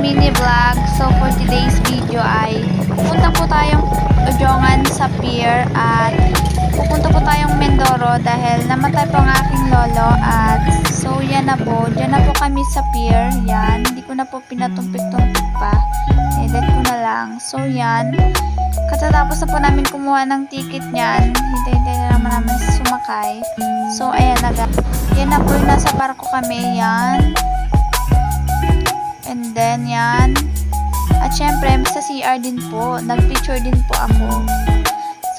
mini vlog. So for today's video ay pupunta po tayong Ujongan sa pier at pupunta po tayong Mindoro dahil namatay po ang aking lolo at so yan na po. Diyan na po kami sa pier. Yan. Hindi ko na po pinatumpik-tumpik pa. Edit ko na lang. So yan. Katatapos na po namin kumuha ng ticket niyan. Hintay-hintay na naman namin sumakay. So ayan na guys. Yan na po yung nasa barko kami. Yan. And then yan. At syempre, sa CR din po, nag-picture din po ako.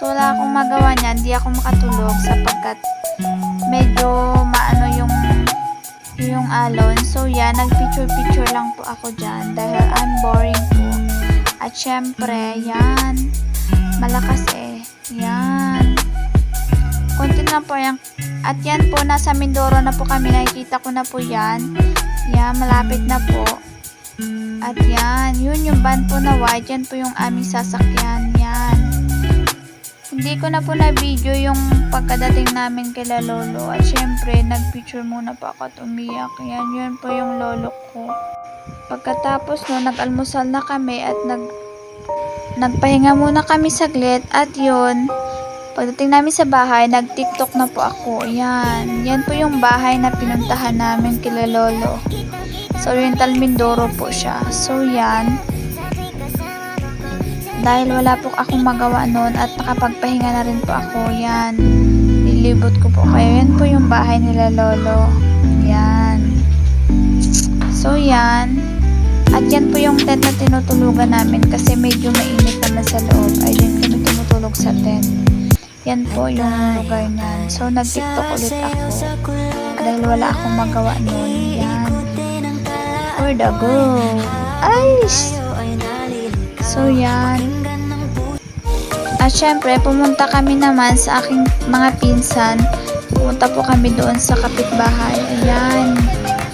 So, wala akong magawa niyan, hindi ako makatulog sapagkat medyo maano yung alon. So, yan, nag-picture lang po ako dyan dahil I'm boring po. At syempre, yan, malakas eh. Yan. Konti na po yan. At yan po, nasa Mindoro na po kami, nakikita ko na po yan. Yan, malapit na po. At yan, yun yung van po na white, yan po yung aming sasakyan, yan. Hindi ko na po na video yung pagkadating namin kila lolo. At syempre, nagpicture muna po ako at umiyak. Yan, yun po yung lolo ko. Pagkatapos no, nag-almusal na kami at nagpahinga muna kami saglit. At yun, pagdating namin sa bahay, nag-tiktok na po ako. Yan, yan po yung bahay na pinuntahan namin kila lolo. So, Oriental Mindoro po siya. So, yan. Dahil wala po akong magawa noon at nakapagpahinga na rin po ako. Yan. Nilibot ko po kayo. Yan po yung bahay nila lolo. Yan. So, yan. At yan po yung tent na tinutulugan namin kasi medyo mainit naman sa loob. Ay, din kami tumutulog sa tent. Yan po yung lugar niyan. So, nag-tiktok ulit ako. Dahil wala akong magawa noon. Yan. For the go. Ay! So, yan. At syempre, pumunta kami naman sa aking mga pinsan. Pumunta po kami doon sa kapitbahay. Ayan.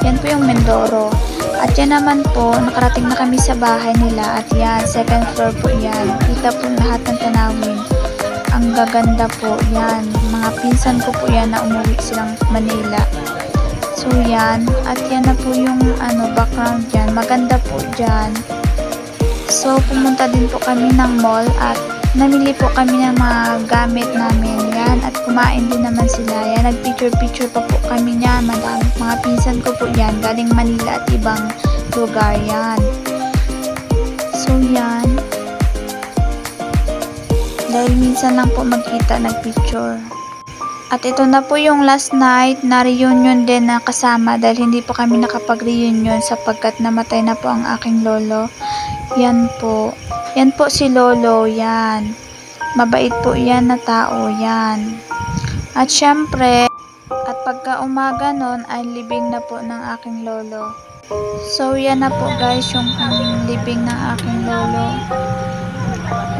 Yan po yung Mindoro. At yan naman po, nakarating na kami sa bahay nila. At yan, second floor po yan. Kita po lahat ng tanawin. Ang gaganda po. Yan. Mga pinsan ko po yan na umuwi silang Manila. So, yan. At yan na po yung background dyan. Maganda po dyan. So, pumunta din po kami ng mall at namili po kami ng mga gamit namin. Yan. At kumain din naman sila. Yan. Nag-picture pa po kami niyan. Madami. Mga pinsan ko po yan. Galing Manila at ibang lugar. Yan. So, yan. Dahil minsan lang po magkita, nag-picture. At ito na po yung last night na reunion din na kasama dahil hindi po kami nakapag-reunion sapagkat namatay na po ang aking lolo. Yan po. Yan po si lolo. Yan. Mabait po yan na tao. Yan. At syempre, at pagka umaga nun ay libing na po ng aking lolo. So yan na po guys yung libing ng aking lolo.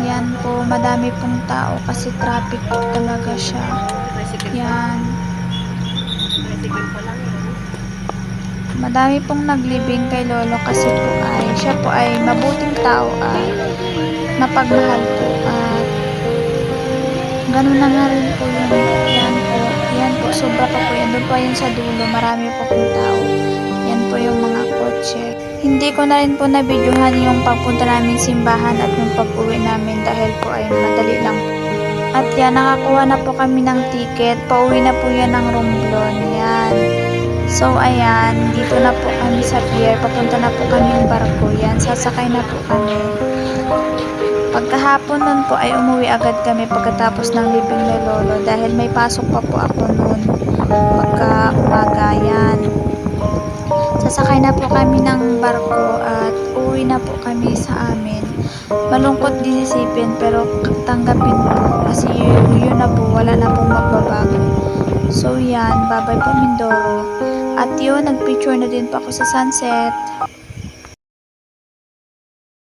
Yan po. Madami pong tao kasi traffic po talaga siya. Yan. Madami pong naglibing kay lolo kasi po ay siya po ay mabuting tao at mapagmahal po at ganun na nga rin po yun. Yan po. Yan po. Sobra pa po yan. Doon po yun sa dulo. Marami po pong tao. Yan po yung mga kotse. Hindi ko na rin po nabidyohan yung pagpunta namin simbahan at yung pag-uwi namin dahil po ay madali lang po. At yan, nakakuha na po kami ng ticket. Pauwi na po yan ng Romblon. Yan. So, ayan. Dito na po kami sa pier. Papunta na po kami ng barko. Yan. Sasakay na po kami. Pagkahapon nun po ay umuwi agad kami pagkatapos ng libing ni lolo. Dahil may pasok pa po ako nun. Pagka umaga. Yan. Sasakay na po kami ng barko at uwi na po kami sa amin. Malungkot din isipin pero tanggapin po kasi yun na po, wala na pong magbabago. So yan, bye-bye po Mindoro. At yun, nagpicture na din po ako sa sunset.